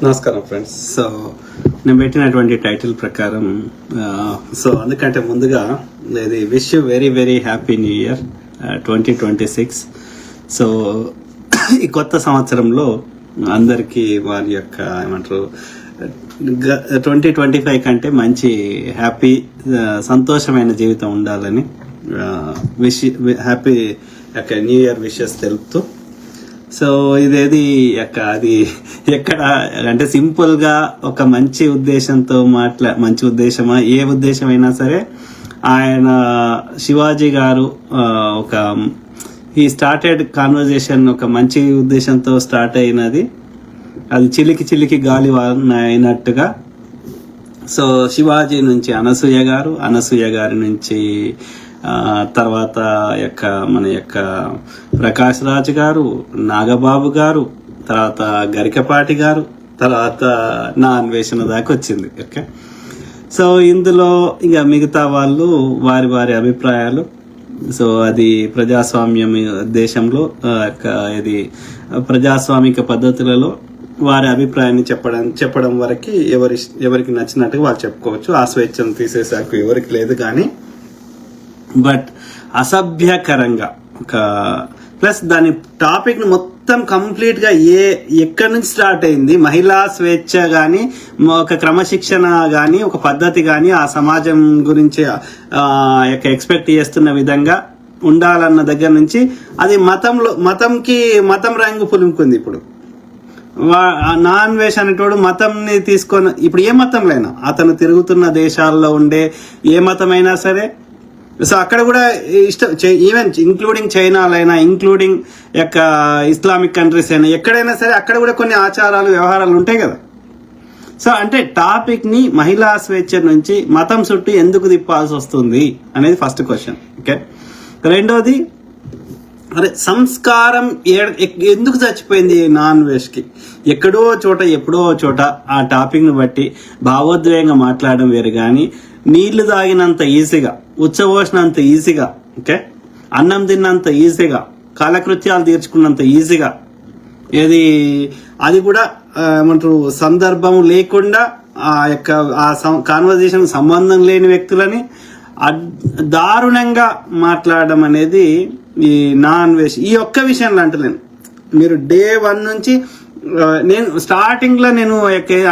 నమస్కారం friends. So నేను పెట్టినటువంటి టైటిల్ ప్రకారం అందుకంటే ముందుగా ఇది wish you very very happy new year 2026. So ఈ కొత్త సంవత్సరంలో అందరికీ వారి యొక్క ఏమంటారు 2025 కంటే మంచి హ్యాపీ సంతోషమైన జీవితం ఉండాలని హ్యాపీ యొక్క న్యూ ఇయర్ విషెస్ తెలుపుతూ, సో ఇదేది అది ఎక్కడ అంటే సింపుల్ గా ఒక మంచి ఉద్దేశంతో మంచి ఉద్దేశమా ఏ ఉద్దేశమైనా సరే ఆయన శివాజీ గారు ఒక ఈ స్టార్టెడ్ కాన్వర్జేషన్ ఒక మంచి ఉద్దేశంతో స్టార్ట్ అయినది, అది చిలికి చిలికి గాలి అయినట్టుగా. సో శివాజీ నుంచి అనసూయ గారి నుంచి తర్వాత మన యొక్క ప్రకాష్ రాజ్ గారు, నాగబాబు గారు, తర్వాత గరికపాటి గారు, తర్వాత నా అన్వేషణ దాకా వచ్చింది. ఓకే, సో ఇందులో ఇక మిగతా వాళ్ళు వారి వారి అభిప్రాయాలు. సో అది ప్రజాస్వామ్యం దేశంలో ఇది ప్రజాస్వామిక పద్ధతులలో వారి అభిప్రాయాన్ని చెప్పడం వరకు ఎవరికి నచ్చినట్టుగా వాళ్ళు చెప్పుకోవచ్చు. ఆ స్వేచ్ఛను తీసేసాకు ఎవరికి లేదు. కానీ బట్ అసభ్యకరంగా ఒక ప్లస్ దాని టాపిక్ ని మొత్తం కంప్లీట్ గా ఎక్కడి నుంచి స్టార్ట్ అయింది, మహిళా స్వేచ్ఛ గాని, ఒక క్రమశిక్షణ గాని, ఒక పద్ధతి గాని, ఆ సమాజం గురించి ఎక్స్పెక్ట్ చేస్తున్న విధంగా ఉండాలన్న దగ్గర నుంచి అది మతం రంగు పులుముకుంది. ఇప్పుడు నాన్ వేష్ అనేటోడు మతంని తీసుకొని ఇప్పుడు ఏ మతంలో అతను తిరుగుతున్న దేశాల్లో ఉండే ఏ మతమైనా సరే, సో అక్కడ కూడా ఈవెన్ ఇంక్లూడింగ్ చైనాలైనా, ఇంక్లూడింగ్ యొక్క ఇస్లామిక్ కంట్రీస్ అయినా, ఎక్కడైనా సరే అక్కడ కూడా కొన్ని ఆచారాలు వ్యవహారాలు ఉంటాయి కదా. సో అంటే టాపిక్ ని మహిళా స్వేచ్ఛ నుంచి మతం చుట్టూ ఎందుకు తిప్పాల్సి వస్తుంది అనేది ఫస్ట్ క్వశ్చన్. ఓకే, రెండోది సంస్కారం ఎందుకు చచ్చిపోయింది నాన్ వేష్ కి? ఎప్పుడో చోట ఆ టాపిక్ ని బట్టి భావోద్వేగంగా మాట్లాడడం వేరు, కానీ నీళ్లు తాగినంత ఈజీగా, ఉచ్చబోసినంత ఈజీగా, ఓకే, అన్నం తిన్నంత ఈజీగా, కాలకృత్యాలు తీర్చుకున్నంత ఈజీగా, అది కూడా ఏమంటారు సందర్భం లేకుండా ఆ యొక్క ఆ కాన్వర్జేషన్ సంబంధం లేని వ్యక్తులని దారుణంగా మాట్లాడడం అనేది ఈ నాన్ వేష్. ఈ ఒక్క విషయంలో అంటలేను, మీరు డే 1 నుంచి నేను స్టార్టింగ్ లో నేను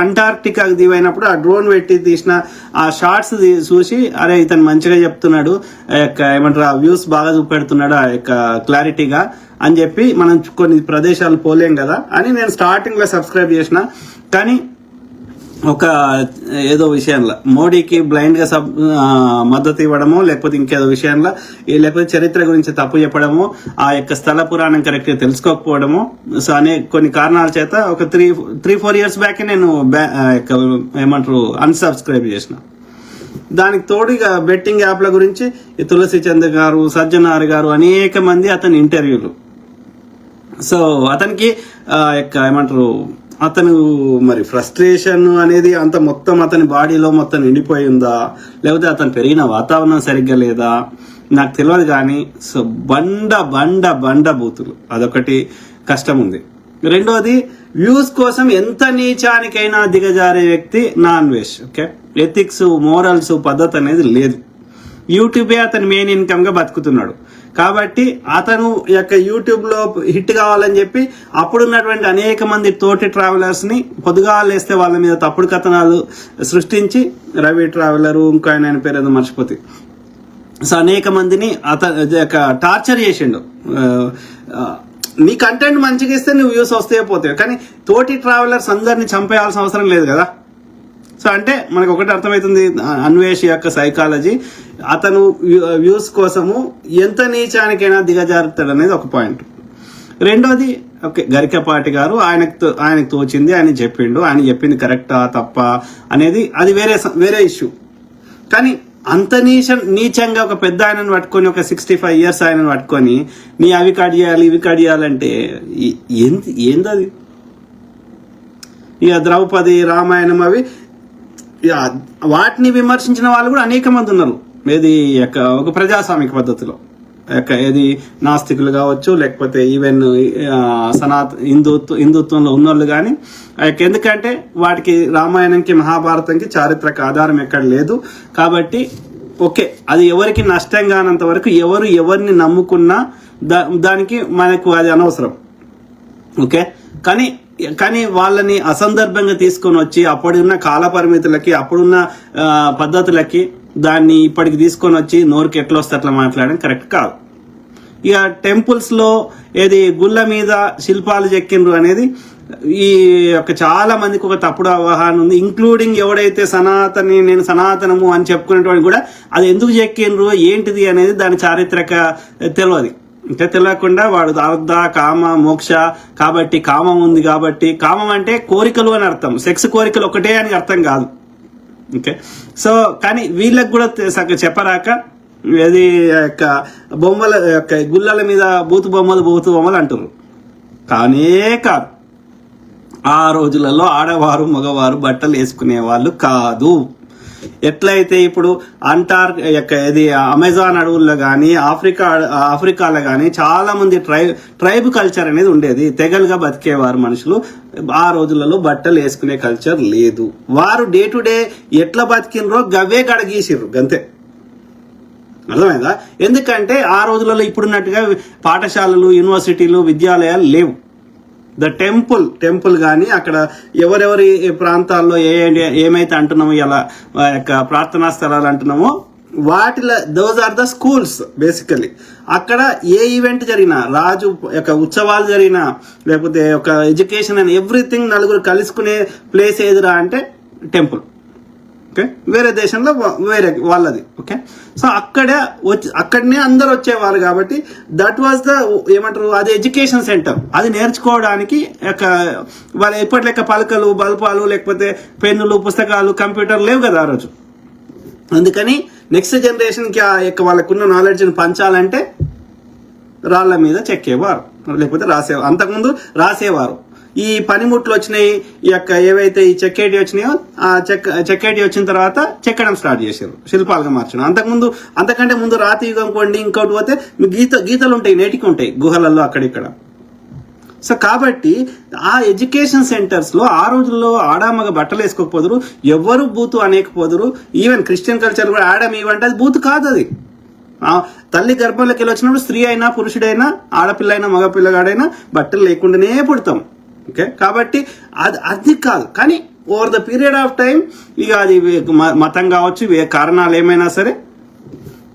అంటార్క్టికాకు దివైనప్పుడు ఆ డ్రోన్ పెట్టి తీసిన ఆ షార్ట్స్ చూసి, అరే ఇతను మంచిగా చెప్తున్నాడు, ఏమంటారు ఆ వ్యూస్ బాగా చూపెడుతున్నాడు ఆ యొక్క క్లారిటీగా అని చెప్పి మనం కొన్ని ప్రదేశాలు పోలేం కదా అని నేను స్టార్టింగ్ లో సబ్స్క్రైబ్ చేసిన. కానీ ఒక ఏదో విషయంలో మోడీకి బ్లైండ్ గా మద్దతు ఇవ్వడమో, లేకపోతే ఇంకేదో విషయంలో, లేకపోతే చరిత్ర గురించి తప్పు చెప్పడమో, ఆ యొక్క స్థల పురాణం కరెక్ట్ గా తెలుసుకోకపోవడమో, సో అనే కొన్ని కారణాల చేత ఒక 3-4 years బ్యాక్ నేను ఏమంటారు అన్సబ్స్క్రైబ్ చేసిన. దానికి తోడు ఇక బెట్టింగ్ యాప్ల గురించి తులసి చంద్ గారు, సజ్జనార్ గారు, అనేక మంది అతని ఇంటర్వ్యూలు. సో అతనికి ఏమంటారు అతను మరి ఫ్రస్ట్రేషన్ అనేది అంత మొత్తం అతని బాడీలో మొత్తం నిండిపోయి ఉందా, లేకపోతే అతను పెరిగిన వాతావరణం సరిగ్గా లేదా నాకు తెలియదు. కానీ సో బండ బూతులు అదొకటి కష్టం ఉంది. రెండోది వ్యూస్ కోసం ఎంత నీచానికైనా దిగజారే వ్యక్తి నాన్ వేష్. ఓకే, ఎథిక్స్, మోరల్స్, పద్ధతి అనేది లేదు. యూట్యూబే అతను మెయిన్ ఇన్కమ్ గా బతుకుతున్నాడు కాబట్టి అతను యొక్క యూట్యూబ్ లో హిట్ కావాలని చెప్పి అప్పుడున్నటువంటి అనేక మంది తోటి ట్రావెలర్స్ ని పొద్దుగాలేస్తే వాళ్ళ మీద తప్పుడు కథనాలు సృష్టించి, రవి ట్రావెలర్ ఇంకో ఆయన పేరు ఏదో మర్చిపోతే, సో అనేక మందిని అతను టార్చర్ చేసిండు. నీ కంటెంట్ మంచిగా ఇస్తే నువ్వు వ్యూస్ వస్తే పోతాయి, కానీ తోటి ట్రావెలర్స్ అందరినీ చంపేయాల్సిన అవసరం లేదు కదా. సో అంటే మనకు ఒకటి అర్థమవుతుంది అన్వేష్ యొక్క సైకాలజీ. అతను వ్యూస్ కోసము ఎంత నీచానికైనా దిగజారుతాడు అనేది ఒక పాయింట్. రెండోది ఓకే, గరికపాటి గారు ఆయనకు తోచింది ఆయన చెప్పిండు, ఆయన చెప్పింది కరెక్టా తప్ప అనేది అది వేరే ఇష్యూ. కానీ అంత నీచంగా ఒక పెద్ద ఆయనను పట్టుకొని, ఒక 65 years ఆయనను పట్టుకొని నీ అవి కట్ చేయాలి ఇవి కట్ చేయాలంటే ఏందది? ఇక ద్రౌపది, రామాయణం అవి వాటిని విమర్శించిన వాళ్ళు కూడా అనేక మంది ఉన్నారు. ఒక ప్రజాస్వామిక పద్ధతిలో ఏది నాస్తికులు కావచ్చు, లేకపోతే ఈవెన్ హిందుత్వంలో ఉన్నోళ్ళు కానీ, ఎందుకంటే వాటికి రామాయణంకి మహాభారతంకి చారిత్రక ఆధారం ఎక్కడ లేదు కాబట్టి ఓకే, అది ఎవరికి నష్టం కానంత వరకు ఎవరిని నమ్ముకున్నా దానికి మనకు అది అనవసరం. ఓకే, కానీ వాళ్ళని అసందర్భంగా తీసుకొని వచ్చి అప్పుడున్న కాల పరిమితులకి, అప్పుడున్న పద్ధతులకి దాన్ని ఇప్పటికి తీసుకొని వచ్చి నోరుకి ఎట్లా వస్తే అట్లా మాట్లాడడం కరెక్ట్ కాదు. ఇక టెంపుల్స్ లో ఏది గుళ్ళ మీద శిల్పాలు చెక్కిండ్రు అనేది ఈ యొక్క చాలా మందికి ఒక తప్పుడు అవగాహన ఉంది, ఇంక్లూడింగ్ ఎవడైతే నేను సనాతనము అని చెప్పుకునేటువంటి కూడా అది ఎందుకు చెక్కిండ్రు ఏంటిది అనేది దాని చారిత్రక తెలియదు. అంటే తెలియకుండా వాడు అర్ధ కామ మోక్ష కాబట్టి కామం ఉంది కాబట్టి, కామం అంటే కోరికలు అని అర్థం, సెక్స్ కోరికలు ఒకటే అని అర్థం కాదు. ఓకే, సో కానీ వీళ్ళకి కూడా చెప్పరాక అది యొక్క బొమ్మల యొక్క గుళ్ళల మీద బూతు బొమ్మలు అంటారు. కానే కాదు, ఆ రోజులలో ఆడవారు మగవారు బట్టలు వేసుకునే వాళ్ళు కాదు. ఎట్లయితే ఇప్పుడు ఇది అమెజాన్ అడవుల్లో కానీ ఆఫ్రికాలో కానీ చాలా మంది ట్రైబ్ కల్చర్ అనేది ఉండేది, తెగలుగా బతికేవారు మనుషులు. ఆ రోజులలో బట్టలు వేసుకునే కల్చర్ లేదు. వారు డే టు డే ఎట్లా బతికినరో గవ్వే గడగీసిర్రు గంతే. అర్థమైందా? ఎందుకంటే ఆ రోజులలో ఇప్పుడున్నట్టుగా పాఠశాలలు, యూనివర్సిటీలు, విద్యాలయాలు లేవు. ద టెంపుల్ కానీ అక్కడ ఎవరెవరి ప్రాంతాల్లో ఏమైతే అంటున్నామో ఇలా యొక్క ప్రార్థనా స్థలాలు అంటున్నామో వాటిలో those are the schools basically. అక్కడ ఏ ఈవెంట్ జరిగినా, రాజు యొక్క ఉత్సవాలు జరిగినా, లేకపోతే ఒక ఎడ్యుకేషన్ అండ్ ఎవ్రీథింగ్ నలుగురు కలుసుకునే ప్లేస్ ఏదిరా అంటే టెంపుల్. ఓకే, వేరే దేశంలో వేరే వాళ్ళది. ఓకే, సో అక్కడనే అందరు వచ్చేవారు కాబట్టి దట్ వాజ్ ద ఏమంటారు, అది ఎడ్యుకేషన్ సెంటర్. అది నేర్చుకోవడానికి వాళ్ళ ఎప్పటి లెక్క పలకలు, బల్పాలు, లేకపోతే పెన్నులు, పుస్తకాలు, కంప్యూటర్ లేవు కదా ఆ రోజు. అందుకని నెక్స్ట్ జనరేషన్కి ఆ యొక్క వాళ్ళకున్న నాలెడ్జ్ని పంచాలంటే రాళ్ల మీద చెక్కేవారు, లేకపోతే రాసేవారు. అంతకుముందు రాసేవారు. ఈ పనిముట్లు వచ్చినాయి, ఈ యొక్క ఏవైతే ఈ చెక్కేటి వచ్చినాయో ఆ చెక్కేటి వచ్చిన తర్వాత చెక్కడం స్టార్ట్ చేశారు, శిల్పాలుగా మార్చడం. అంతకంటే ముందు రాతి యుగం కొండి ఇంకోటి పోతే గీతలు ఉంటాయి, నేటికి ఉంటాయి గుహలలో అక్కడిక్కడ. సో కాబట్టి ఆ ఎడ్యుకేషన్ సెంటర్స్ లో ఆ రోజుల్లో ఆడామగ బట్టలు వేసుకోకపోదురు, ఎవరు బూతు అనేకపోదురు. ఈవెన్ క్రిస్టియన్ కల్చర్ కూడా ఆడమ్ ఇవంటే అది బూతు కాదు. అది తల్లి గర్భంలోకి వెళ్ళి వచ్చినప్పుడు స్త్రీ అయినా పురుషుడైనా ఆడపిల్ల అయినా మగపిల్లగాడైనా బట్టలు లేకుండానే పుడతాం. ఓకే, కాబట్టి అది కాదు. కానీ over the period of time ఇక అది మతం కావచ్చు, కారణాలు ఏమైనా సరే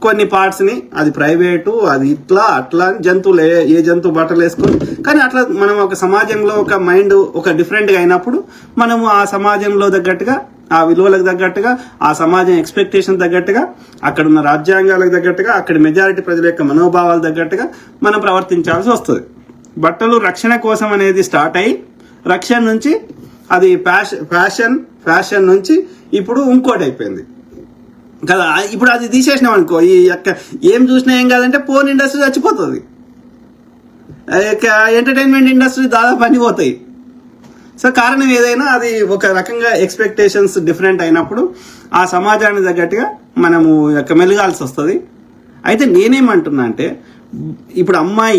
కొన్ని పార్ట్స్ని అది ప్రైవేటు, అది ఇట్లా అట్లా జంతువులు ఏ జంతువు బట్టలు వేసుకోరు. కానీ అట్లా మనం ఒక సమాజంలో ఒక మైండ్ ఒక డిఫరెంట్గా అయినప్పుడు మనము ఆ సమాజంలో తగ్గట్టుగా, ఆ విలువలకు తగ్గట్టుగా, ఆ సమాజం ఎక్స్పెక్టేషన్ తగ్గట్టుగా, అక్కడ ఉన్న రాజ్యాంగాలకు తగ్గట్టుగా, అక్కడ మెజారిటీ ప్రజల యొక్క మనోభావాలు తగ్గట్టుగా మనం ప్రవర్తించాల్సి వస్తుంది. బట్టలు రక్షణ కోసం అనేది స్టార్ట్ అయ్యి రక్షణ నుంచి అది ఫ్యాషన్ నుంచి ఇప్పుడు ఇంకోటి అయిపోయింది కదా. ఇప్పుడు అది తీసేసినాం అనుకో, ఈ యొక్క ఏం చూసినా ఏం కాదంటే పోన్ ఇండస్ట్రీ చచ్చిపోతుంది, ఎంటర్టైన్మెంట్ ఇండస్ట్రీ దాదాపు పనిపోతాయి. సో కారణం ఏదైనా అది ఒక రకంగా ఎక్స్పెక్టేషన్స్ డిఫరెంట్ అయినప్పుడు ఆ సమాజానికి తగ్గట్టుగా మనము మెలగాల్సి వస్తుంది. అయితే నేనేమంటున్నా అంటే ఇప్పుడు అమ్మాయి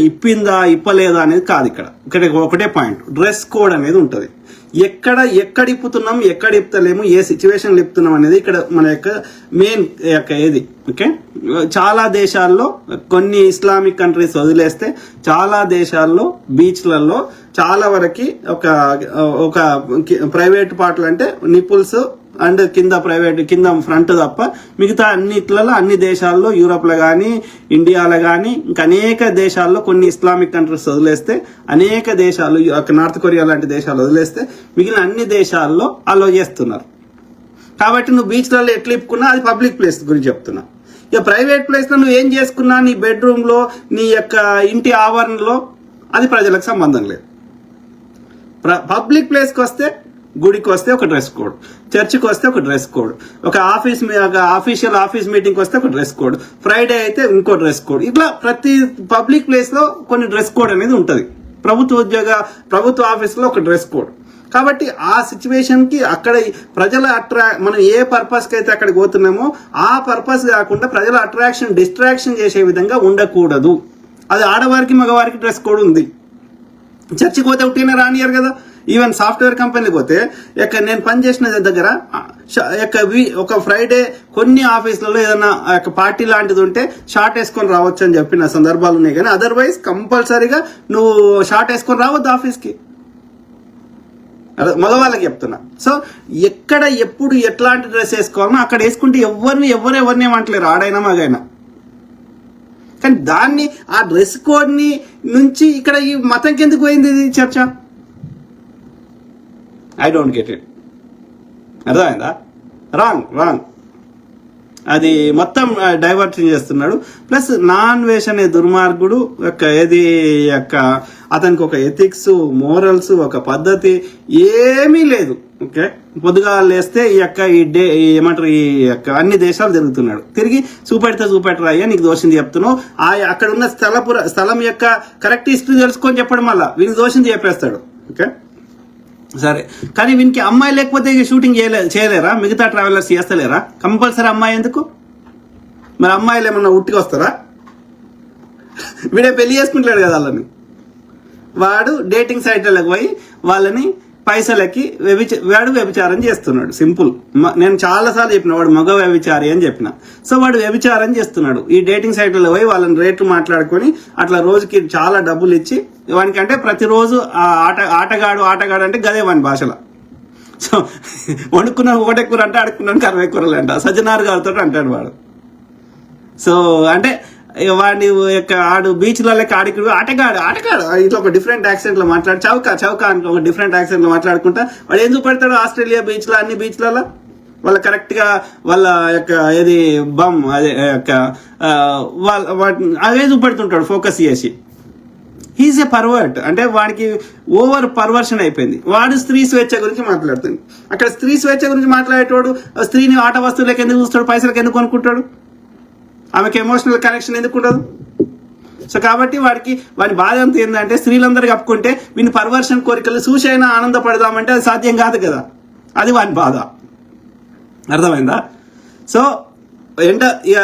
ఇప్పలేదా అనేది కాదు. ఇక్కడ ఒకటే పాయింట్, డ్రెస్ కోడ్ అనేది ఉంటుంది. ఎక్కడ ఇప్పుతున్నాం, ఎక్కడ ఇప్పుతలేము, ఏ సిచ్యువేషన్లు ఇప్పుతున్నాం అనేది ఇక్కడ మన యొక్క మెయిన్ ఏది. ఓకే, చాలా దేశాల్లో కొన్ని ఇస్లామిక్ కంట్రీస్ వదిలేస్తే చాలా దేశాల్లో బీచ్లలో చాలా వరకు ఒక ప్రైవేట్ పార్ట్లు అంటే నిపుల్స్ అండ్ కింద ఫ్రంట్ తప్ప మిగతా అన్నిట్లలో అన్ని దేశాల్లో, యూరోప్లో కానీ ఇండియాలో కానీ ఇంకా అనేక దేశాల్లో కొన్ని ఇస్లామిక్ కంట్రీస్ వదిలేస్తే, అనేక దేశాలు నార్త్ కొరియా లాంటి దేశాలు వదిలేస్తే మిగిలిన అన్ని దేశాల్లో అలో చేస్తున్నారు. కాబట్టి నువ్వు బీచ్లలో ఎట్లా ఇప్పుకున్నా అది పబ్లిక్ ప్లేస్ గురించి చెప్తున్నా. ఇక ప్రైవేట్ ప్లేస్లో నువ్వు ఏం చేసుకున్నా నీ బెడ్రూమ్లో, నీ యొక్క ఇంటి ఆవరణలో, అది ప్రజలకు సంబంధం లేదు. పబ్లిక్ ప్లేస్కి వస్తే, గుడికి వస్తే ఒక డ్రెస్ కోడ్, చర్చికి వస్తే ఒక డ్రెస్ కోడ్, ఒక ఆఫీషియల్ ఆఫీస్ మీటింగ్కి వస్తే ఒక డ్రెస్ కోడ్, ఫ్రైడే అయితే ఇంకో డ్రెస్ కోడ్. ఇట్లా ప్రతి పబ్లిక్ ప్లేస్ లో కొన్ని డ్రెస్ కోడ్ అనేది ఉంటుంది. ప్రభుత్వ ఆఫీస్ లో ఒక డ్రెస్ కోడ్. కాబట్టి ఆ సిచ్యువేషన్కి అక్కడ ప్రజల మనం ఏ పర్పస్కి అయితే అక్కడికి పోతున్నామో ఆ పర్పస్ కాకుండా ప్రజల డిస్ట్రాక్షన్ చేసే విధంగా ఉండకూడదు. అది ఆడవారికి మగవారికి డ్రెస్ కోడ్ ఉంది. చర్చికి పోతే ఉట్టినే రానియరు కదా. ఈవెన్ సాఫ్ట్వేర్ కంపెనీకి పోతే నేను పనిచేసిన దగ్గర ఒక ఫ్రైడే కొన్ని ఆఫీసులలో ఏదైనా పార్టీ లాంటిది ఉంటే షార్ట్ వేసుకొని రావచ్చు అని చెప్పిన సందర్భాలు ఉన్నాయి. కానీ అదర్వైజ్ కంపల్సరీగా నువ్వు షార్ట్ వేసుకొని రావద్దు ఆఫీస్కి, మగవాళ్ళకి చెప్తున్నా. సో ఎక్కడ ఎప్పుడు ఎట్లాంటి డ్రెస్ వేసుకోవాలనో అక్కడ వేసుకుంటే ఎవరిని ఏమంటలేరు, ఆడైనా మగైనా. కానీ దాన్ని ఆ డ్రెస్ కోడ్ని నుంచి ఇక్కడ ఈ మతంకి ఎందుకు పోయింది ఇది చర్చ? I don't get it. అర్థమైందా? రాంగ్. అది మొత్తం డైవర్షన్ చేస్తున్నాడు. ప్లస్ నాన్ వేష్ అనే దుర్మార్గుడు అతనికి ఒక ఎథిక్స్, మోరల్స్, ఒక పద్ధతి ఏమీ లేదు. ఓకే, పొద్దుగా లేస్తే ఏమంటారు అన్ని దేశాలు తిరుగుతున్నాడు. తిరిగి చూపెట్టరా అయ్యా నీకు దోషింది చెప్తున్నావు, అక్కడ ఉన్న స్థలం యొక్క కరెక్ట్ హిస్టరీ తెలుసుకొని చెప్పడం వల్ల వీనికి దోషింది చెప్పేస్తాడు. ఓకే సరే, కానీ వీనికి అమ్మాయి లేకపోతే షూటింగ్ చేయలేరా? మిగతా ట్రావెలర్స్ చేస్తలేరా? కంపల్సరీ అమ్మాయి ఎందుకు? మరి అమ్మాయిలు ఏమన్నా ఉట్టికి వస్తారా? వీడే పెళ్లి చేసుకుంటాడు కదా వాళ్ళని. వాడు డేటింగ్ సైట్లకు పోయి వాళ్ళని పైసలకి వాడు వ్యభిచారం చేస్తున్నాడు. సింపుల్. నేను చాలాసార్లు చెప్పిన వాడు మగ వ్యభిచారి అని చెప్పిన. సో వాడు వ్యభిచారం చేస్తున్నాడు. ఈ డేటింగ్ సైట్లలో పోయి వాళ్ళని రేట్లు మాట్లాడుకొని అట్లా రోజుకి చాలా డబ్బులు ఇచ్చి వానికంటే ప్రతిరోజు ఆటగాడు అంటే గదే వాని భాషలో. సో వండుకున్నాను ఒకటే కూర అంటే అడుక్కున్నాను 60 కూరలు అంట, సజ్జనార్ గారితో అంటాడు వాడు. సో అంటే వాడి ఆడు బీచ్లలో ఆటగాడు ఇట్లా ఒక డిఫరెంట్ యాక్సెంట్ లో మాట్లాడు, చౌక అంటే ఒక డిఫరెంట్ యాక్సెంట్ లో మాట్లాడుకుంటా వాడు ఏం చూపెడతాడు? ఆస్ట్రేలియా బీచ్ లో, అన్ని బీచ్లలో వాళ్ళ కరెక్ట్ గా వాళ్ళ ఏది బమ్ అదే అవే చూపెడుతుంటాడు ఫోకస్ చేసి. He's a pervert. అంటే వాడికి ఓవర్ పర్వర్షన్ అయిపోయింది. వాడు స్త్రీ స్వేచ్ఛ గురించి మాట్లాడుతుంది. అక్కడ స్త్రీ స్వేచ్ఛ గురించి మాట్లాడేటోడు స్త్రీని ఆట వస్తువులకు ఎందుకు చూస్తాడు? పైసలకు ఎందుకు కొనుక్కుంటాడు? ఆమెకి ఎమోషనల్ కనెక్షన్ ఎందుకు ఉండదు? సో కాబట్టి వాడి బాధ అంతా ఏంటంటే స్త్రీలందరూ కప్పుకుంటే వీని పర్వర్షన్ కోరికలు చూసైనా ఆనందపడదామంటే అది సాధ్యం కాదు కదా. అది వాని బాధ. అర్థమైందా? సో ఇక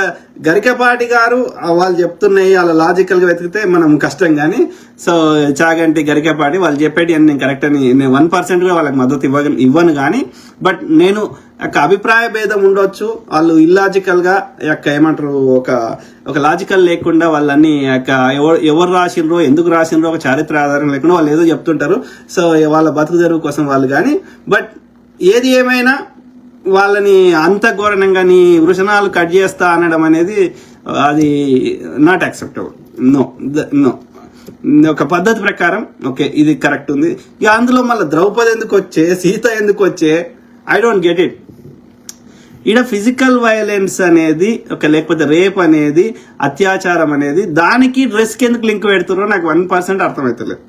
గరికపాటి గారు వాళ్ళు చెప్తున్నాయి వాళ్ళ లాజికల్గా వెతికితే మనం కష్టం. కానీ సో చాగంటి గరికపాటి వాళ్ళు చెప్పేటి అని నేను కరెక్ట్ అని నేను 1% కూడా వాళ్ళకి మద్దతు ఇవ్వను. కానీ బట్ నేను అభిప్రాయ భేదం ఉండొచ్చు. వాళ్ళు ఇల్లాజికల్గా ఏమంటారు ఒక లాజికల్ లేకుండా వాళ్ళన్ని ఎవరు రాసిండ్రో ఎందుకు రాసిండ్రో ఒక చారిత్ర ఆధారం లేకుండా వాళ్ళు ఏదో చెప్తుంటారు. సో వాళ్ళ బతుకు తెరువు కోసం వాళ్ళు. కానీ బట్ ఏది ఏమైనా వాళ్ళని అంత ఘోరంగా నీ వృషణాలు కట్ చేస్తా అనడం అనేది అది నాట్ యాక్సెప్టబుల్. నో ఒక పద్ధతి ప్రకారం ఓకే ఇది కరెక్ట్ ఉంది. ఇక అందులో మళ్ళీ ద్రౌపది ఎందుకు వచ్చే, సీత ఎందుకు వచ్చే, ఐ డోంట్ గెట్ ఇట్. ఈడ ఫిజికల్ వైలెన్స్ అనేది లేకపోతే రేప్ అనేది, అత్యాచారం అనేది దానికి డ్రెస్కి ఎందుకు లింక్ పెడుతున్నారో నాకు 1% అర్థమవుతలేదు.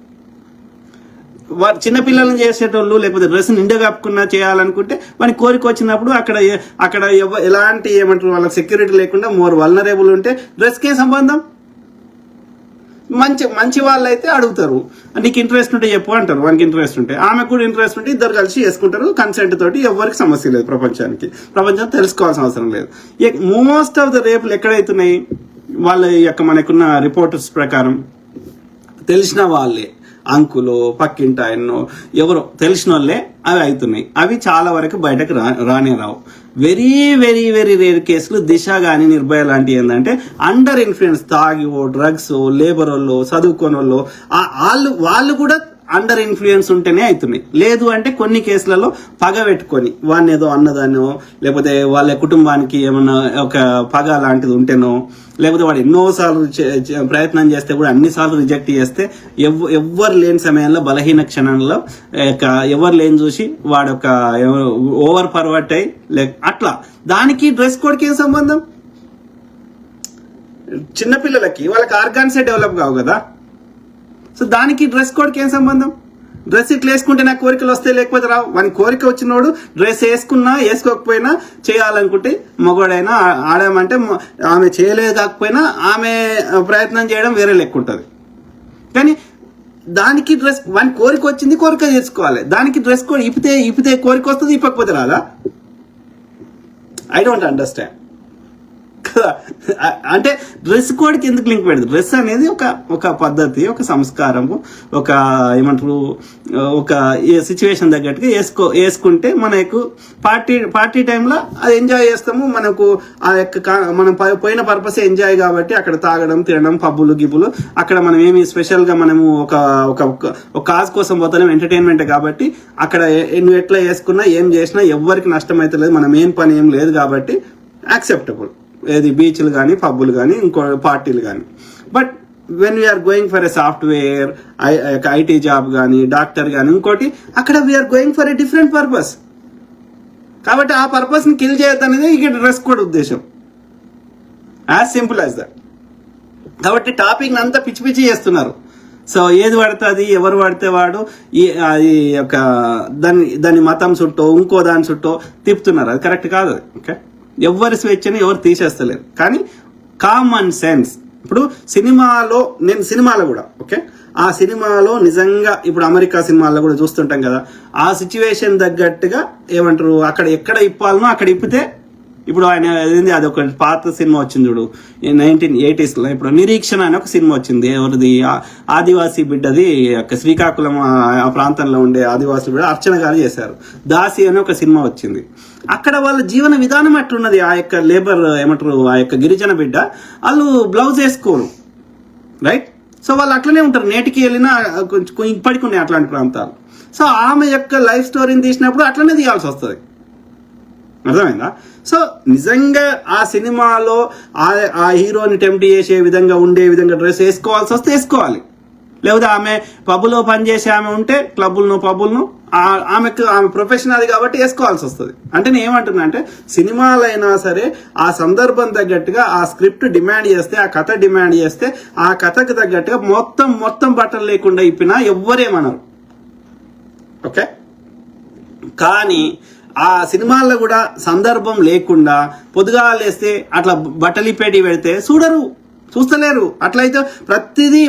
చిన్నపిల్లలను చేసేటోళ్ళు లేకపోతే డ్రెస్ నిండా కప్పుకున్నా చేయాలనుకుంటే వాని కోరిక వచ్చినప్పుడు అక్కడ ఎలాంటి ఏమంటారు వాళ్ళకి సెక్యూరిటీ లేకుండా మోర్ వల్నరేబుల్ ఉంటే డ్రెస్కి ఏం సంబంధం? మంచి వాళ్ళు అయితే అడుగుతారు, నీకు ఇంట్రెస్ట్ ఉంటే చెప్పు అంటారు. వానికి ఇంట్రెస్ట్ ఉంటే ఆమెకు కూడా ఇంట్రెస్ట్ ఉంటే ఇద్దరు కలిసి చేసుకుంటారు కన్సెంట్ తోటి. ఎవరికి సమస్య లేదు. ప్రపంచం తెలుసుకోవాల్సిన అవసరం లేదు. మోస్ట్ ఆఫ్ ద రేపులు ఎక్కడైతున్నాయి వాళ్ళ మనకున్న రిపోర్టర్స్ ప్రకారం తెలిసిన వాళ్ళే, అంకులో పక్కింటి ఆయన్నో ఎవరో తెలిసిన వాళ్ళే అవి అవుతున్నాయి. అవి చాలా వరకు బయటకు రానే రావు. వెరీ వెరీ వెరీ రేర్ కేసులు దిశ కానీ నిర్భయ లాంటివి ఏంటంటే అండర్ ఇన్ఫ్లుయెన్స్ తాగివో డ్రగ్స్ లేబర్ వాళ్ళు చదువుకోని వాళ్ళు కూడా అండర్ ఇన్ఫ్లుయెన్స్ ఉంటేనే అవుతున్నాయి. లేదు అంటే కొన్ని కేసులలో పగ పెట్టుకొని వాడిని ఏదో అన్నదానో లేకపోతే వాళ్ళ కుటుంబానికి ఏమన్నా ఒక పగ లాంటిది ఉంటేనో లేకపోతే వాడు ఎన్నోసార్లు ప్రయత్నం చేస్తే కూడా అన్నిసార్లు రిజెక్ట్ చేస్తే ఎవ్వరు లేని సమయంలో బలహీన క్షణంలో ఎవరు లేని చూసి వాడు ఓవర్ పర్వర్ట్ అయ్యి అట్లా దానికి డ్రెస్ కోడ్కి ఏం సంబంధం? చిన్నపిల్లలకి వాళ్ళకి ఆర్గాన్సే డెవలప్ కావు కదా. సో దానికి డ్రెస్ కోడ్కి ఏం సంబంధం? డ్రెస్ ఇట్లా వేసుకుంటే నాకు కోరికలు వస్తాయి లేకపోతే రావు. వాని కోరిక వచ్చినోడు డ్రెస్ వేసుకున్నా వేసుకోకపోయినా చేయాలనుకుంటే మగవాడైనా ఆడామంటే ఆమె చేయలేదు కాకపోయినా ఆమె ప్రయత్నం చేయడం వేరే లెక్క ఉంటుంది. కానీ దానికి డ్రెస్ వాని కోరిక వచ్చింది, కోరిక చేసుకోవాలి. దానికి డ్రెస్ కోడ్ ఇపితే కోరిక వస్తుంది, ఇప్పకపోతే రాదా? ఐ డోంట్ అండర్స్టాండ్ కదా. అంటే డ్రెస్ కోడ్కి ఎందుకు లింక్ పెడదు? డ్రెస్ అనేది ఒక పద్ధతి, ఒక సంస్కారము, ఒక ఏమంటారు, ఒక సిచ్యువేషన్ తగ్గట్టుగా వేసుకుంటే మనకు పార్టీ టైంలో అది ఎంజాయ్ చేస్తాము. మనకు ఆ యొక్క మనం పోయిన పర్పస్ ఎంజాయ్ కాబట్టి అక్కడ తాగడం, తినడం, పబ్బులు గిబ్బులు, అక్కడ మనం ఏమి స్పెషల్గా మనము ఒక కాజ్ కోసం పోతాం, ఎంటర్టైన్మెంట్ కాబట్టి అక్కడ నువ్వు ఎట్లా వేసుకున్నా ఏం చేసినా ఎవరికి నష్టం అయితే లేదు, మన మెయిన్ పని ఏం లేదు కాబట్టి యాక్సెప్టబుల్. ఏది బీచ్లు కానీ, పబ్బులు కానీ, ఇంకో పార్టీలు కానీ. But when we're going for a software, IT job కానీ, డాక్టర్ కానీ, ఇంకోటి అక్కడ we're going for a different purpose. కాబట్టి ఆ పర్పస్ని కిల్ చేయొద్దు అనేది ఇక్కడ డ్రెస్ కోడ్ ఉద్దేశం. As simple as that. కాబట్టి టాపిక్ అంతా పిచ్చి పిచ్చి చేస్తున్నారు. సో ఏది పడుతుంది, ఎవరు పడితే వాడు అది ఒక దాని మతం చుట్టో ఇంకో దాని చుట్టో తిప్పుతున్నారు. అది కరెక్ట్ కాదు. ఓకే, ఎవరి స్వేచ్ఛని ఎవరు తీసేస్తలేరు. కానీ కామన్ సెన్స్. ఇప్పుడు సినిమాలో కూడా ఓకే, ఆ సినిమాలో నిజంగా ఇప్పుడు అమెరికా సినిమాల్లో కూడా చూస్తుంటాం కదా, ఆ సిచ్యువేషన్ తగ్గట్టుగా ఏమంటారు, అక్కడ ఎక్కడ ఇప్పాలనో అక్కడ ఇప్పితే. ఇప్పుడు ఆయన అది ఒక పాత సినిమా వచ్చింది చూడు, 1980s లో. ఇప్పుడు నిరీక్షణ అని ఒక సినిమా వచ్చింది. ఎవరిది? ఆదివాసీ బిడ్డది, శ్రీకాకుళం ఆ ప్రాంతంలో ఉండే ఆదివాసీ బిడ్డ అర్చన గారు చేశారు. దాసి అని ఒక సినిమా వచ్చింది. అక్కడ వాళ్ళ జీవన విధానం అట్లున్నది. ఆ యొక్క లేబర్ ఏమంటారు, ఆ యొక్క గిరిజన బిడ్డ, వాళ్ళు బ్లౌజ్ వేసుకోరు, రైట్? సో వాళ్ళు అట్లనే ఉంటారు. నేటికి వెళ్ళినా ఇప్పటికి ఉన్నాయి అట్లాంటి ప్రాంతాలు. సో ఆమె యొక్క లైఫ్ స్టోరీని తీసినప్పుడు అట్లనే తీయాల్సి వస్తుంది. అర్థమైందా? సో నిజంగా ఆ సినిమాలో ఆ హీరోని టెంప్ట్ చేసే విధంగా ఉండే విధంగా డ్రెస్ వేసుకోవాల్సి వస్తే వేసుకోవాలి. లేకపోతే ఆమె పబ్బులో పనిచేసే ఆమె ఉంటే పబ్బులను ఆమె ప్రొఫెషన్ అది కాబట్టి వేసుకోవాల్సి వస్తుంది. అంటే నేను ఏమంటున్నా అంటే, సినిమాలైనా సరే ఆ సందర్భం తగ్గట్టుగా ఆ స్క్రిప్ట్ డిమాండ్ చేస్తే, ఆ కథ డిమాండ్ చేస్తే, ఆ కథకు తగ్గట్టుగా మొత్తం బట్టలు లేకుండా ఇప్పినా ఎవ్వరేమనరు. ఓకే, కానీ ఆ సినిమాల్లో కూడా సందర్భం లేకుండా పొద్దుగాలేస్తే అట్లా బట్టలు ఇప్పేటి పెడితే చూస్తలేరు. అట్లయితే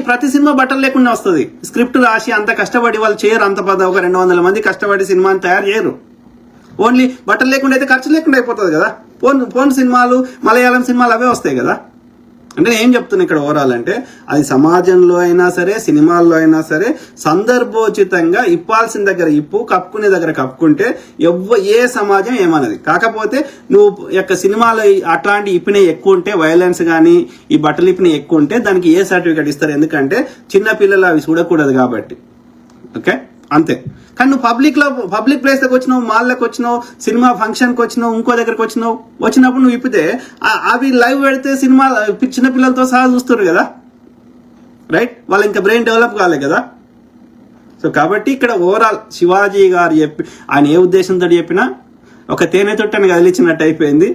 ప్రతి సినిమా బట్టలు లేకుండా వస్తుంది. స్క్రిప్ట్ రాసి అంత కష్టపడి వాళ్ళు చేయరు. అంత ఒక 200 మంది కష్టపడి సినిమాని తయారు చేయరు. ఓన్లీ బట్టలు లేకుండా అయితే ఖర్చు లేకుండా అయిపోతుంది కదా. పోన్ సినిమాలు, మలయాళం సినిమాలు అవే వస్తాయి కదా. అంటే నేను ఏం చెప్తున్నా ఇక్కడ ఓవరాల్ అంటే, అది సమాజంలో అయినా సరే, సినిమాల్లో అయినా సరే, సందర్భోచితంగా ఇప్పాల్సిన దగ్గర ఇప్పు, కప్పుకునే దగ్గర కప్పుకుంటే ఏ సమాజం ఏమన్నది. కాకపోతే నువ్వు యొక్క సినిమాలో అట్లాంటి ఇప్పినవి ఎక్కువ ఉంటే, వైలెన్స్ కానీ ఈ బట్టలు ఇప్పినవి ఎక్కువ ఉంటే దానికి ఏ సర్టిఫికేట్ ఇస్తారు? ఎందుకంటే చిన్నపిల్లలు అవి చూడకూడదు కాబట్టి. ఓకే, అంతే. కానీ నువ్వు పబ్లిక్ ప్లేస్లోకి వచ్చినావు, మాల్లోకి వచ్చినావు, సినిమా ఫంక్షన్కి వచ్చినావు, ఇంకో దగ్గరకు వచ్చినప్పుడు నువ్వు ఇప్పితే అవి లైవ్ పెడితే సినిమా చిన్న పిల్లలతో సహా చూస్తారు కదా, రైట్? వాళ్ళు ఇంకా బ్రెయిన్ డెవలప్ కాలే కదా. సో కాబట్టి ఇక్కడ ఓవరాల్ శివాజీ గారు ఆయన ఏ ఉద్దేశంతో చెప్పినా ఒక తేనె తొట్టని కదిలించినట్టు అయిపోయింది.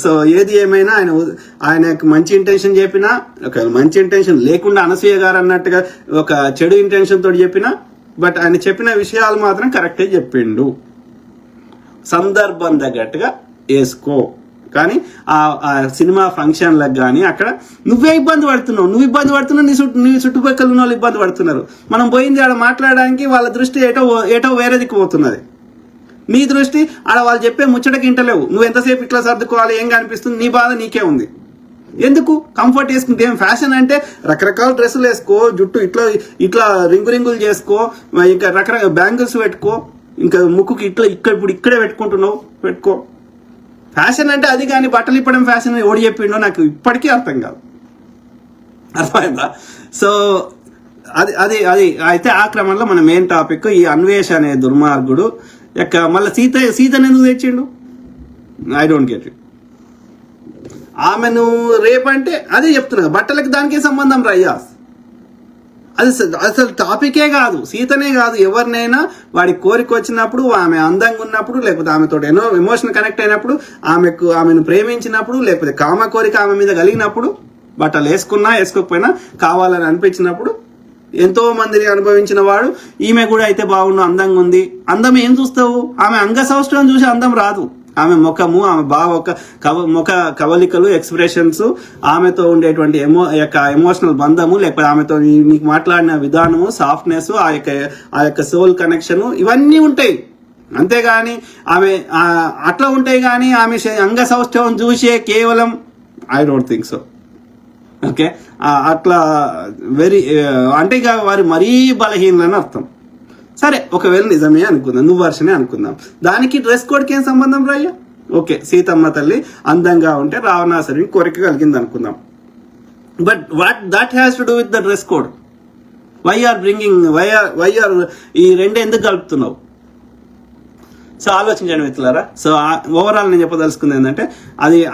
సో ఏది ఏమైనా ఆయనకు మంచి ఇంటెన్షన్ చెప్పినా, ఒక మంచి ఇంటెన్షన్ లేకుండా అనసూయ గారు అన్నట్టుగా ఒక చెడు ఇంటెన్షన్ తోటి చెప్పినా, బట్ ఆయన చెప్పిన విషయాలు మాత్రం కరెక్టే చెప్పిండు. సందర్భం తగ్గట్టుగా వేసుకో. కానీ ఆ సినిమా ఫంక్షన్లకు కానీ అక్కడ నువ్వే ఇబ్బంది పడుతున్నావు, నీ చుట్టుపక్కల ఉన్న వాళ్ళు ఇబ్బంది పడుతున్నారు. మనం పోయింది ఆడ మాట్లాడడానికి, వాళ్ళ దృష్టి ఏటో వేరే దిక్కు పోతున్నది. నీ దృష్టి ఆడ వాళ్ళు చెప్పే ముచ్చటకి ఇంటలేవు. నువ్వు ఎంతసేపు ఇట్లా సర్దుకోవాలి, ఏం కనిపిస్తుంది, నీ బాధ నీకే ఉంది. ఎందుకు కంఫర్ట్ వేసుకుంటే ఏం ఫ్యాషన్ అంటే రకరకాల డ్రెస్సులు వేసుకో, జుట్టు ఇట్లా రింగులు చేసుకో, ఇంకా రకరకాల బ్యాంగిల్స్ పెట్టుకో, ఇంకా ముక్కుకి ఇక్కడే పెట్టుకో. ఫ్యాషన్ అంటే అది. కానీ బట్టలు ఇప్పడం ఫ్యాషన్ ఓడి చెప్పిండో నాకు ఇప్పటికీ అర్థం కాదు. అర్థమైందా? సో అది అయితే ఆ క్రమంలో మన మెయిన్ టాపిక్ ఈ అన్వేష్ అనే దుర్మార్గుడు యొక్క మళ్ళీ సీతను ఎందుకు తెచ్చిండు? I don't get it. ఆమెను రేపంటే అదే చెప్తున్నా, బట్టలకి దానికే సంబంధం రయ్యాస్. అది అసలు టాపికే కాదు, సీతనే కాదు, ఎవరినైనా వాడి కోరిక వచ్చినప్పుడు, ఆమె అందంగా ఉన్నప్పుడు, లేకపోతే ఆమెతో ఎమోషన్ కనెక్ట్ అయినప్పుడు, ఆమెను ప్రేమించినప్పుడు, లేకపోతే కామ కోరిక ఆమె మీద కలిగినప్పుడు, బట్టలు వేసుకున్నా వేసుకోకపోయినా కావాలని అనిపించినప్పుడు, ఎంతో మందిని అనుభవించిన వాడు ఈమె కూడా అయితే బాగుండు, అందంగా ఉంది. అందం ఏం చూస్తావు? ఆమె అంగ సౌష్ఠవం చూసి అందం రాదు. ఆమె ముఖము, ఆమె ముఖ కవలికలు, ఎక్స్ప్రెషన్స్, ఆమెతో ఉండేటువంటి ఎమోషనల్ బంధము, లేకపోతే ఆమెతో నీకు మాట్లాడిన విధానము, సాఫ్ట్నెస్, ఆ యొక్క సోల్ కనెక్షన్, ఇవన్నీ ఉంటాయి. అంతేగాని ఆమె అట్లా ఉంటాయి. కానీ ఆమె అంగ సౌష్ఠవం చూసే కేవలం I don't think so. Okay, అట్లా అంటే ఇక వారు మరీ బలహీనలని అర్థం. సరే, ఒకవేళ నిజమే అనుకుందాం, నువ్వు వర్షనే అనుకుందాం, దానికి డ్రెస్ కోడ్కి ఏం సంబంధం రాయ్యా? ఓకే, సీతమ్మ తల్లి అందంగా ఉంటే రావణాసురుని కోరిక కలిగింది అనుకుందాం. But what that has to do with the dress code? Why are ఈ రెండు ఎందుకు కలుపుతున్నావు? సో ఆలోచించండి మిత్రులారా. సో ఓవరాల్ నేను చెప్పదలుచుకుంది ఏంటంటే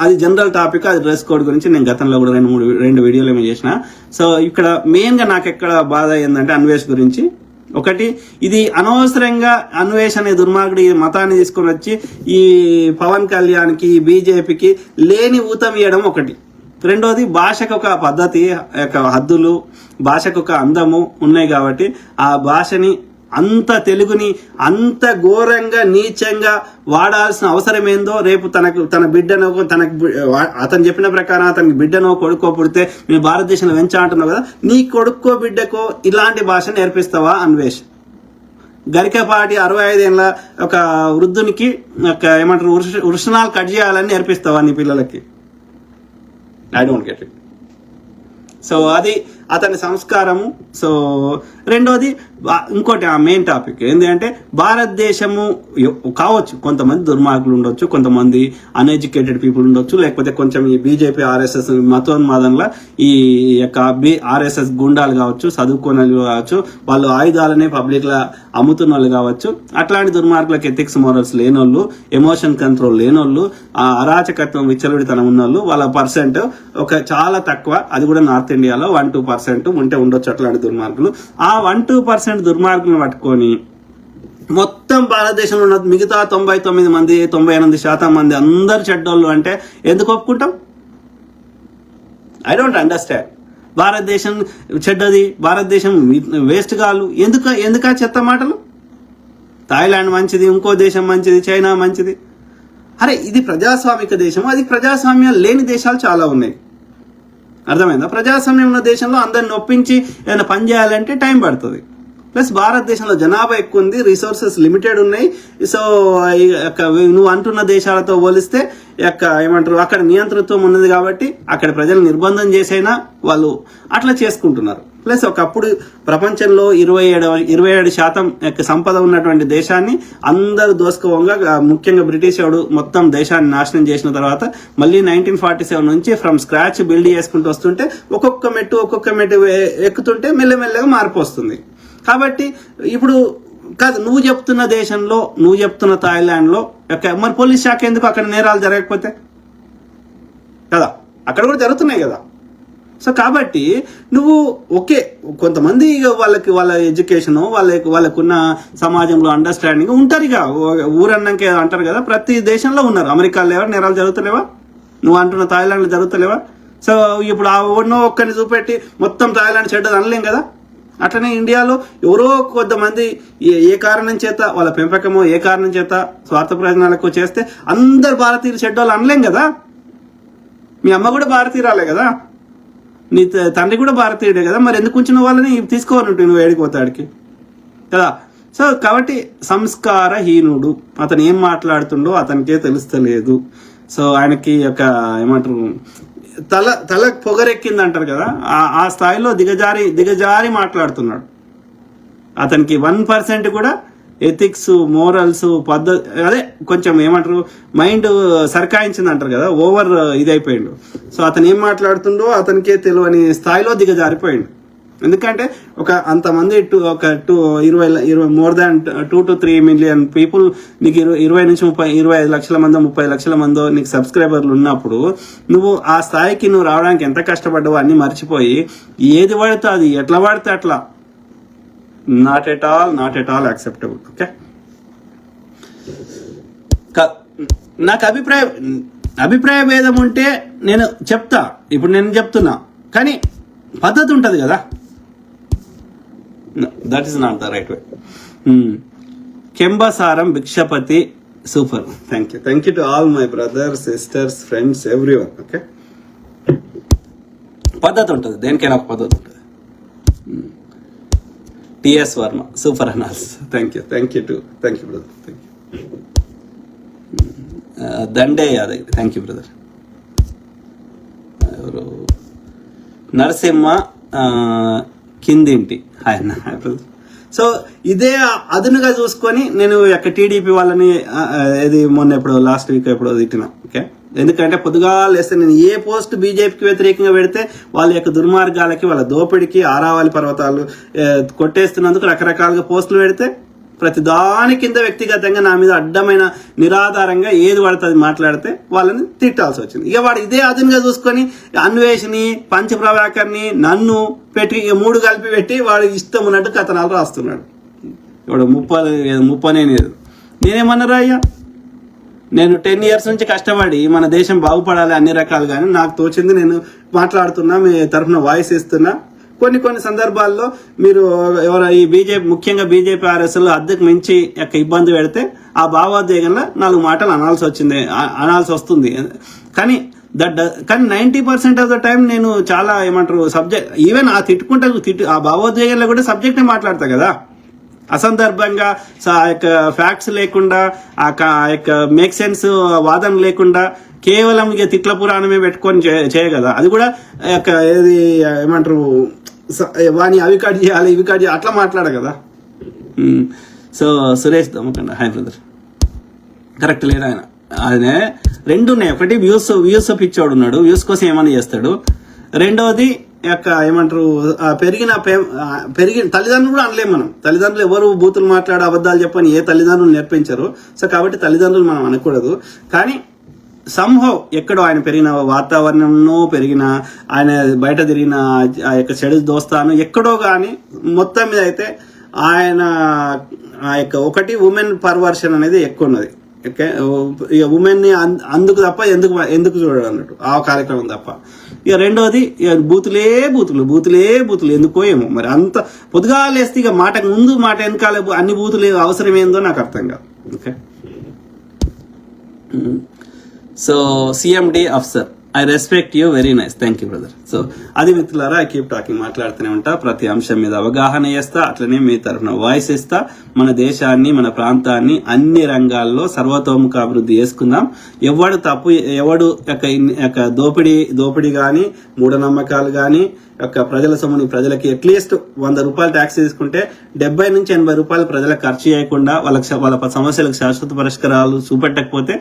అది జనరల్ టాపిక్, అది డ్రెస్ కోడ్ గురించి నేను గతంలో కూడా రెండు వీడియోలు ఏమో చేసిన. సో ఇక్కడ మెయిన్గా నాకు ఎక్కడ బాధ అయిందంటే అన్వేష్ గురించి. ఒకటి, ఇది అనవసరంగా అన్వేష్ అనే దుర్మార్గుడు ఈ మతాన్ని తీసుకొని వచ్చి ఈ పవన్ కళ్యాణ్కి, బీజేపీకి లేని ఊతం ఇవ్వడం ఒకటి. రెండోది, భాషకు ఒక పద్ధతి, హద్దులు, భాషకు ఒక అందము ఉన్నాయి కాబట్టి ఆ భాషని అంత తెలుగుని అంత ఘోరంగా నీచంగా వాడాల్సిన అవసరం ఏందో, రేపు తన బిడ్డనో అతను చెప్పిన ప్రకారం అతనికి బిడ్డనో కొడుకో పుడితే నేను భారతదేశంలో వెంచా అంటున్నావు కదా, నీ కొడుకో బిడ్డకో ఇలాంటి భాష నేర్పిస్తావా అన్వేష్? గరికపాటి 65 ఏళ్ళ ఒక వృద్ధునికి ఏమంటారు వృషణాలు కట్ చేయాలని నేర్పిస్తావా నీ పిల్లలకి? I don't get it. So అది అతని సంస్కారము. సో రెండోది, ఇంకోటి ఆ మెయిన్ టాపిక్ ఏంటి అంటే, భారతదేశము కావచ్చు కొంతమంది దుర్మార్గులు ఉండొచ్చు, కొంతమంది అన్ఎడ్యుకేటెడ్ పీపుల్ ఉండొచ్చు, లేకపోతే కొంచెం ఈ బీజేపీ ఆర్ఎస్ఎస్ మతోన్మాదంలో ఈ యొక్క ఆర్ఎస్ఎస్ గుండాలు కావచ్చు, చదువుకునే కావచ్చు, వాళ్ళు ఆయుధాలనే పబ్లిక్లో అమ్ముతున్న వాళ్ళు కావచ్చు, అట్లాంటి దుర్మార్గులకు ఎథిక్స్ మోరల్స్ లేనోళ్ళు, ఎమోషన్ కంట్రోల్ లేనోళ్ళు, ఆ అరాచకత్వం విచ్చలవిడితనం ఉన్నోళ్ళు, వాళ్ళ పర్సెంట్ చాలా తక్కువ. అది కూడా నార్త్ ఇండియాలో 1-2% ఉంటే ఉండొచ్చు అట్లాంటి దుర్మార్గులు. ఆ 1-2% దుర్మార్గులను పట్టుకొని మొత్తం భారతదేశంలో ఉన్న మిగతా 99% మంది అందరు చెడ్డోళ్ళు అంటే ఎందుకు ఒప్పుకుంటాం? I don't understand. భారతదేశం చెడ్డది, భారతదేశం వేస్ట్ కాదు, ఎందుకా చెత్త మాటలు? థాయిలాండ్ మంచిది, ఇంకో దేశం మంచిది, చైనా మంచిది. అరే, ఇది ప్రజాస్వామిక దేశం, అది ప్రజాస్వామ్యం లేని దేశాలు చాలా ఉన్నాయి. అర్థమైందా? ప్రజాస్వామ్యం ఉన్న దేశంలో అందరిని ఒప్పించి ఏదైనా పని చేయాలంటే టైం పడుతుంది. ప్లస్ భారతదేశంలో జనాభా ఎక్కువ ఉంది, రిసోర్సెస్ లిమిటెడ్ ఉన్నాయి. సో నువ్వు అంటున్న దేశాలతో పోలిస్తే ఏమంటారు అక్కడ నియంతృత్వం ఉన్నది కాబట్టి అక్కడ ప్రజలు నిర్బంధం చేసైనా వాళ్ళు అట్లా చేసుకుంటున్నారు. ప్లస్ ఒకప్పుడు ప్రపంచంలో 27% సంపద ఉన్నటువంటి దేశాన్ని అందరూ దోసుకోవంగా, ముఖ్యంగా బ్రిటిష్ వాడు మొత్తం దేశాన్ని నాశనం చేసిన తర్వాత మళ్ళీ 1947 నుంచి ఫ్రమ్ స్క్రాచ్ బిల్డ్ చేసుకుంటూ వస్తుంటే ఒక్కొక్క మెట్టు ఎక్కుతుంటే మెల్లమెల్లగా మార్పు వస్తుంది. కాబట్టి ఇప్పుడు కాదు, నువ్వు చెప్తున్న దేశంలో, నువ్వు చెప్తున్న థాయిలాండ్లో మరి పోలీస్ శాఖ ఎందుకు అక్కడ నేరాలు జరగకపోతే కదా? అక్కడ కూడా జరుగుతున్నాయి కదా. సో కాబట్టి నువ్వు కొంతమంది వాళ్ళ ఎడ్యుకేషన్, వాళ్ళకున్న సమాజంలో అండర్స్టాండింగ్ ఉంటారు. ఇక ఊరన్నాక అంటారు కదా, ప్రతి దేశంలో ఉన్నారు. అమెరికాలో ఎవరు నేరాలు జరుగుతలేవా? నువ్వు అంటున్న థాయిలాండ్లో జరుగుతలేవా? సో ఇప్పుడు ఆ ఒక్కరిని చూపెట్టి మొత్తం థాయిలాండ్ చెడ్డది అనలేం కదా. అట్లనే ఇండియాలో ఎవరో కొంతమంది ఏ కారణం చేత, వాళ్ళ పెంపకమో ఏ కారణం చేత స్వార్థ ప్రయోజనాలకు చేస్తే అందరు భారతీయులు చెడ్డోళ్ళు అనలేం కదా. మీ అమ్మ కూడా భారతీయురాలే కదా, నీ తండ్రి కూడా భారతీయుడే కదా, మరి ఎందుకు ఉంచిన వాళ్ళని తీసుకోవాలంటే నువ్వు ఏడిపోతాడికి కదా. సో కాబట్టి సంస్కారహీనుడు, అతను ఏం మాట్లాడుతుండో అతనికే తెలుస్తలేదు. సో ఆయనకి ఏమంటారు తల పొగరెక్కింది అంటారు కదా, ఆ స్థాయిలో దిగజారి మాట్లాడుతున్నాడు. అతనికి 1% కూడా ఎథిక్స్, మోరల్స్, పద్ధతి, అదే కొంచెం ఏమంటారు మైండ్ సర్కాయించింది అంటారు కదా, ఓవర్ ఇదైపోయిండు. సో అతను ఏం మాట్లాడుతుండో అతనికే తెలియని స్థాయిలో దిగజారిపోయిండు. ఎందుకంటే అంతమంది 20 more than 2 to 3 million people నీకు 20 నుంచి 25 లక్షల మందో 30 లక్షల మందో నీకు సబ్స్క్రైబర్లు ఉన్నప్పుడు నువ్వు ఆ స్థాయికి నువ్వు రావడానికి ఎంత కష్టపడ్డావో అన్ని మర్చిపోయి ఏది పడితే అది ఎట్లా పడితే అట్లా, not at all acceptable. Okay, నాకు అభిప్రాయ భేదం ఉంటే నేను చెప్తా, ఇప్పుడు నేను చెప్తున్నా, కానీ పద్ధతి ఉంటుంది కదా. That is not the right way. Kembasaram Bhikshapati super. Thank you to all my brothers, sisters, friends, everyone. Okay, పద్ధతి ఉంటుంది, దేనికైనా ఒక పద్ధతి ఉంటుంది. టిఎస్ వర్మ సూపర్ అనాల్స్. Thank you brother. Dande Yadagiri, thank you brother. ఎవరు నరసింహ కిందింటి, హాయ్ అన్న, హాయ్ బ్రదర్. సో ఇదే అదునుగా చూసుకొని నేను టీడీపీ వాళ్ళని ఇది మొన్న ఎప్పుడో లాస్ట్ వీక్ ఎప్పుడో తిట్టినా. ఓకే, ఎందుకంటే పొద్దుగా లేస్తే నేను ఏ పోస్ట్ బీజేపీకి వ్యతిరేకంగా పెడితే వాళ్ళ యొక్క దుర్మార్గాలకి, వాళ్ళ దోపిడికి, ఆరావళి పర్వతాలు కొట్టేస్తున్నందుకు రకరకాలుగా పోస్టులు పెడితే ప్రతి దాని కింద వ్యక్తిగతంగా నా మీద అడ్డమైన నిరాధారంగా ఏది పడుతుంది మాట్లాడితే వాళ్ళని తిట్టాల్సి వచ్చింది. ఇక వాడు ఇదే అదునుగా చూసుకొని అన్వేషిని, పంచప్రభాకర్ని, నన్ను పెట్టి ఇక 3 కలిపి పెట్టి వాడు ఇష్టం ఉన్నట్టు కథనాలు రాస్తున్నాడు. ఇప్పుడు 30 నేనేమన్నారా అయ్యా, నేను 10 years నుంచి కష్టపడి మన దేశం బాగుపడాలి అన్ని రకాలుగానే నాకు తోచింది నేను మాట్లాడుతున్నా, మీ తరఫున వాయిస్ ఇస్తున్నా. కొన్ని సందర్భాల్లో మీరు ఈ బీజేపీ, ముఖ్యంగా బీజేపీ ఆర్ఎస్ఎల్ అద్దెకు మించి యొక్క ఇబ్బంది పెడితే ఆ భావోద్వేగంలో 4 మాటలు అనాల్సి వస్తుంది. కానీ 90% ఆఫ్ ద టైం నేను చాలా సబ్జెక్ట్, ఈవెన్ ఆ భావోద్వేగంలో కూడా సబ్జెక్ట్ని మాట్లాడతా కదా. అసందర్భంగా ఆ యొక్క ఫ్యాక్ట్స్ లేకుండా, ఆ యొక్క మేక్ సెన్స్ వాదన లేకుండా కేవలం ఇక తిట్ల పురాణమే పెట్టుకొని చేయగదా. అది కూడా ఏది వాని అవి కట్ చేయాలి, ఇవి కట్ చేయాలి, అట్లా మాట్లాడ కదా. So Suresh Dammakanda, hi brother. Correct లేదు ఆయన. అదే 2 ఉన్నాయి. ఒకటి వ్యూస్ పిచ్చోడు ఉన్నాడు, వ్యూస్ కోసం ఏమైనా చేస్తాడు. రెండోది పెరిగిన తల్లిదండ్రులు కూడా అనలేము మనం. తల్లిదండ్రులు ఎవరు బూతులు మాట్లాడే అబద్ధాలు చెప్పని ఏ తల్లిదండ్రులు నేర్పించరు. సో కాబట్టి తల్లిదండ్రులు మనం అనకూడదు. కానీ సంహవ్ ఎక్కడో ఆయన పెరిగిన వాతావరణంలో పెరిగిన, ఆయన బయట తిరిగిన ఆ యొక్క చెడు దోస్తాను ఎక్కడో కానీ మొత్తం మీద అయితే ఆయన ఆ యొక్క ఒకటి ఉమెన్ పర్వర్షన్ అనేది ఎక్కువ ఉన్నది. ఓకే, ఇక ఉమెన్ ని అందుకు తప్ప ఎందుకు చూడడం అన్నట్టు ఆ కార్యక్రమం తప్ప. ఇక రెండోది బూతులే బూతులు ఎందుకో ఏమో మరి. అంత పొద్దుగా లేస్తే ఇక మాటకు ముందు మాట వెనకాల అన్ని బూతులు అవసరం ఏందో నాకు అర్థం కాదు. Okay, so CMD Afsar, I respect you, very nice, thank you brother. So అది మిత్రులారా, ఐ కీప్ టాకింగ్, మాట్లాడుతూనే ఉంటా, ప్రతి అంశం మీద అవగాహన చేస్తా, అట్లనే మీ తరఫున వాయిస్ ఇస్తా. మన దేశాన్ని, మన ప్రాంతాన్ని అన్ని రంగాల్లో సర్వతోముఖ అభివృద్ధి చేసుకుందాం. ఎవడు యొక్క దోపిడీ కానీ, మూఢనమ్మకాలు కానీ, ప్రజల సొమ్ముని ప్రజలకి అట్లీస్ట్ 100 రూపాయలు ట్యాక్స్ తీసుకుంటే 70 నుంచి 80 రూపాయలు ప్రజలకు ఖర్చు చేయకుండా వాళ్ళ సమస్యలకు శాశ్వత పరిష్కారాలు చూపెట్టకపోతే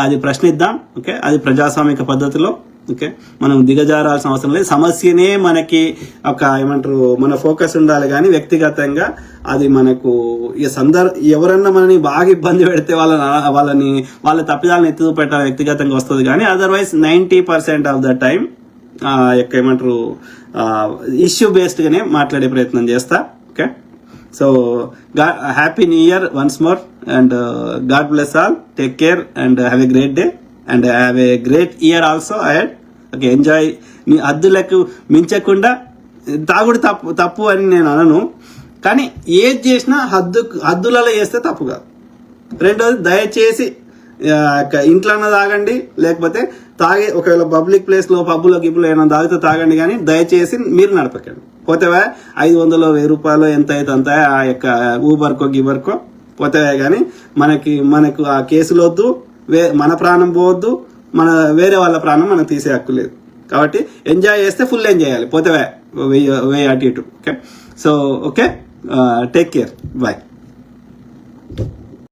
అది ప్రశ్నిద్దాం. ఓకే, అది ప్రజాస్వామిక పద్ధతిలో. ఓకే, మనం దిగజారాల్సిన అవసరం లేదు. సమస్యనే మనకి మన ఫోకస్ ఉండాలి కానీ వ్యక్తిగతంగా అది మనకు ఎవరన్నా మనని బాగా ఇబ్బంది పెడితే వాళ్ళ తప్పిదాలను ఎత్తి చూపెట్టాలి వ్యక్తిగతంగా వస్తుంది. కానీ otherwise 90% of the time issue based గానే మాట్లాడే ప్రయత్నం చేస్తా. Okay, so happy new year once more and God bless all, take care and have a great day and have a great year also ahead. Okay, enjoy. మీ హద్దులకు మించకుండా, తాగుడు తప్పు అని నేను అనను, కానీ ఏది చేసినా హద్దులలో చేస్తే తప్పు కాదు. రెండోది, దయచేసి ఇంట్లోనే తాగండి, లేకపోతే ఒకవేళ పబ్లిక్ ప్లేస్ లో పబ్బులో గిబ్బులో ఏమైనా తాగితే తాగండి, కానీ దయచేసి మీరు నడపకండి. పోతేవా 500 1000 రూపాయలు ఎంత అయితే అంత ఆ యొక్క ఊబర్కో గిబర్కో పోతేవా, కానీ మనకు ఆ కేసులు వద్దు, మన ప్రాణం పోవద్దు, వేరే వాళ్ళ ప్రాణం మనకు తీసే హక్కు లేదు. కాబట్టి ఎంజాయ్ చేస్తే ఫుల్ ఎంజాయ్ చేయాలి, పోతేవా వే అటు ఇటు. Okay, so okay, take care, bye.